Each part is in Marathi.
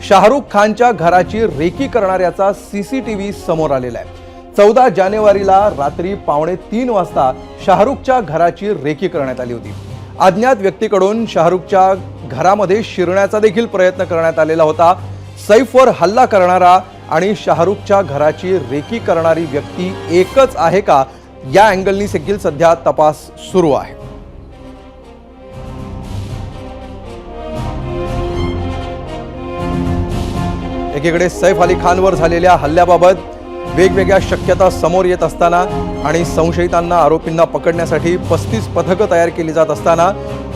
शाहरुख खानच्या घराची रेकी करणाऱ्याचा सीसीटीव्ही समोर आलेला आहे। 14 जानेवारीला रात्री 2:45 वाजता शाहरुखच्या घराची रेकी करण्यात आली होती। अज्ञात व्यक्तीकडून शाहरुखच्या घरामध्ये शिरण्याचा देखील प्रयत्न करण्यात आलेला होता। सैफवर हल्ला करणारा आणि शाहरुखच्या घराची रेकी करणारी व्यक्ती एकच आहे का, या अँगलनी देखील सध्या तपास सुरू आहे। एकीकडे सैफ अली खानवर झालेल्या हल्ल्याबाबत वेगवेगळ्या शक्यता समोर येत असताना आणि संशयितांना आरोपींना पकडण्यासाठी 35 पथकं तयार केली जात असताना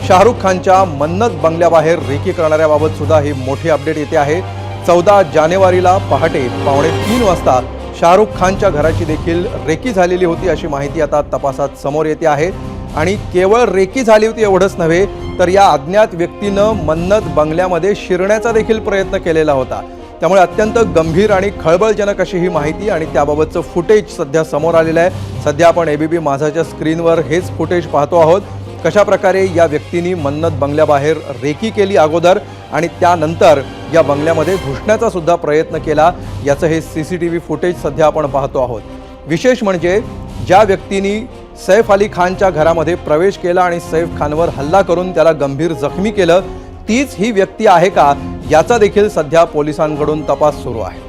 शाहरुख खानच्या मन्नत बंगल्याबाहेर रेकी करणाऱ्याबाबत सुद्धा ही मोठी अपडेट येते आहे। 14 जानेवारीला पहाटे 2:45 वाजता शाहरुख खानच्या घराची देखील रेकी झालेली होती अशी माहिती आता तपासात समोर येते आहे। आणि केवळ रेकी झाली होती एवढंच नव्हे तर या अज्ञात व्यक्तीनं मन्नत बंगल्यामध्ये शिरण्याचा देखील प्रयत्न केलेला होता। त्यामुळे अत्यंत गंभीर आणि खळबळजनक अशी ही माहिती आणि त्याबाबतचं फुटेज सध्या समोर आलेलं आहे। सध्या आपण एबीपी माझाच्या स्क्रीनवर हेच फुटेज पाहतो आहोत। कशा प्रकारे या व्यक्तींनी मन्नत बंगल्याबाहेर रेकी केली अगोदर आणि त्यानंतर या बंगल्यामध्ये घुसण्याचा सुद्धा प्रयत्न केला, याचं हे सीसीटीव्ही फुटेज सध्या आपण पाहतो आहोत। विशेष म्हणजे ज्या व्यक्तींनी सैफ अली खानच्या घरामध्ये प्रवेश केला आणि सैफ खानवर हल्ला करून त्याला गंभीर जखमी केलं, तीच ही व्यक्ती आहे का, याचा देखील सध्या पोलिसांकडून तपास सुरू आहे।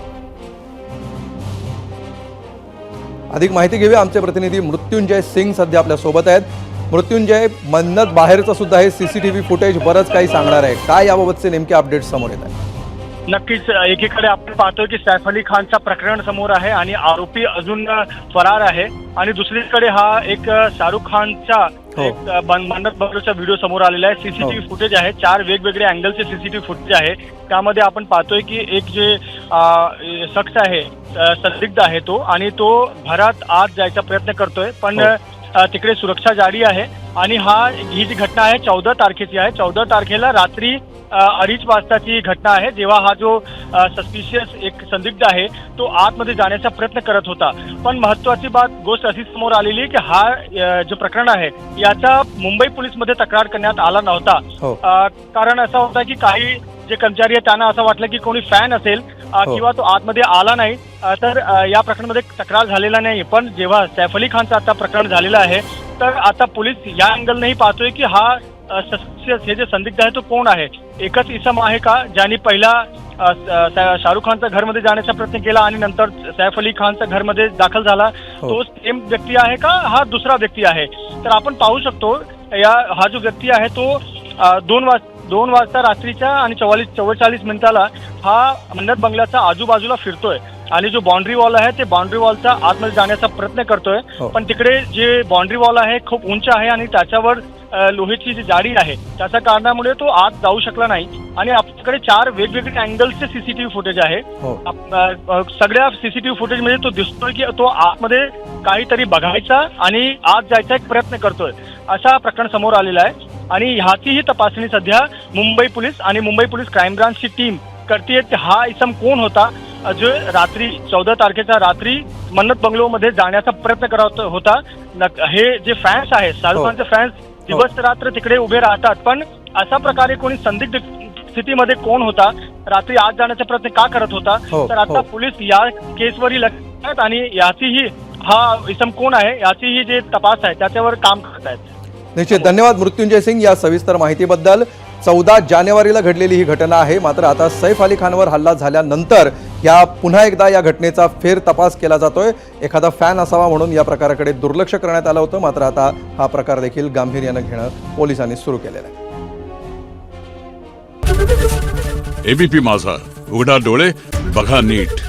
अधिक माहिती घेऊया, आमचे प्रतिनिधी मृत्युंजय सिंग सध्या आपल्या सोबत आहेत। मृत्युंजय, मन्नत बाहेरचं सुद्धा हे सीसीटीव्ही फुटेज बरंच काही सांगणार आहे, काय याबाबतचे नेमके अपडेट समोर येत आहेत? नक्कीच, एकीकडे आपण पाहतोय की सैफ अली खानचा प्रकरण समोर आहे आणि आरोपी अजून फरार आहे आणि दुसरीकडे हा एक शाहरुख खानचा मन्नत बंगल्याचा व्हिडिओ समोर आलेला आहे। सीसीटीव्ही फुटेज आहे, 4 वेगवेगळे अँगलचे सीसीटीव्ही फुटेज आहे। त्यामध्ये आपण पाहतोय की एक जे शख्स आहे, संदिग्ध आहे तो, आणि तो घरात आत जायचा प्रयत्न करतोय, पण तिकडे सुरक्षा जारी आहे। आणि ही जी घटना आहे 14 तारखेची आहे। 14 तारखेला रात्री 2:30 वाजताची घटना आहे, जेव्हा हा जो सस्पिशियस एक संदिग्ध आहे तो आतमध्ये जाण्याचा प्रयत्न करत होता। पण महत्वाची गोष्ट अशी समोर आलेली आहे की हा जो प्रकरण आहे याचा मुंबई पोलीसमध्ये तक्रार करण्यात आला नव्हता। कारण असं होतं की काही जे कर्मचारी आहेत त्यांना असं वाटलं की कोणी फॅन असेल किंवा तो आतमध्ये आला नाही तर या प्रकरणामध्ये तक्रार झालेला नाही। पण जेव्हा सैफ अली खानचं आता प्रकरण झालेलं आहे तर आता पोलीस या अँगलनेही पाहतोय की हा हे जे संदिग्ध आहे तो कोण आहे, एकच इसम आहे का ज्यांनी पहिला शाहरुख खानच्या घरमध्ये जाण्याचा प्रयत्न केला आणि नंतर सैफ अली खानच्या घरमध्ये दाखल झाला, तो सेम व्यक्ती आहे का, हा दुसरा व्यक्ती आहे? तर आपण पाहू शकतो हा जो व्यक्ती आहे तो 2 वाजता रात्रीच्या आणि 44 मिनिटाला हा मन्नत बंगल्याचा आजूबाजूला फिरतोय आणि जो बाउंड्री वॉल आहे ते बाउंड्री वॉलचा आतमध्ये जाण्याचा प्रयत्न करतोय। पण तिकडे जे बाउंड्री वॉल आहे खूप उंच आहे आणि त्याच्यावर लोहेची जी जाळी आहे त्याच्या कारणामुळे तो आत जाऊ शकला नाही। आणि आपल्याकडे 4 वेगवेगळे अँगलचे सीसीटीव्ही फुटेज आहे। सगळ्या सीसीटीव्ही फुटेज मध्ये तो दिसतोय की तो आतमध्ये काहीतरी बघायचा आणि आत जायचा एक प्रयत्न करतोय, असा प्रकरण समोर आलेला आहे। आणि ह्याचीही तपासणी सध्या मुंबई पोलीस आणि मुंबई पोलीस क्राईम ब्रांचची टीम करते की हा इसम कोण होता जो रात्री 14 तारखेच्या रात्री मन्नत बंगलोमध्ये जाण्याचा प्रयत्न करत होता। हे जे फॅन्स आहेत, शाहरुख खानचे फॅन्स दिवस रात्र तिकडे उभे राहतात, पण अशा प्रकारे कोणी संदिग्ध स्थितीमध्ये कोण होता, रात्री आत जाण्याचा प्रयत्न का करत होता, तर आता पोलीस या केसवरही लक्ष आहेत आणि याचीही हा इसम कोण आहे याचीही जे तपास आहे त्याच्यावर काम करत आहेत। निश्चित, धन्यवाद मृत्युंजय सिंग या सविस्तर माहितीबद्दल। 14 जानेवारीला घडलेली ही घटना आहे, मात्र आता सैफ अली खानवर हल्ला झाल्यानंतर पुन्हा एकदा या घटनेचा फेर तपास केला जातोय। एखादा फॅन असावा म्हणून या प्रकाराकडे दुर्लक्ष करण्यात आलं होतं, मात्र आता हा प्रकार देखील गांभीर्यानं घेणं पोलिसांनी सुरू केलेलं आहे। एबीपी माझा, उघडा डोळे बघा नीट।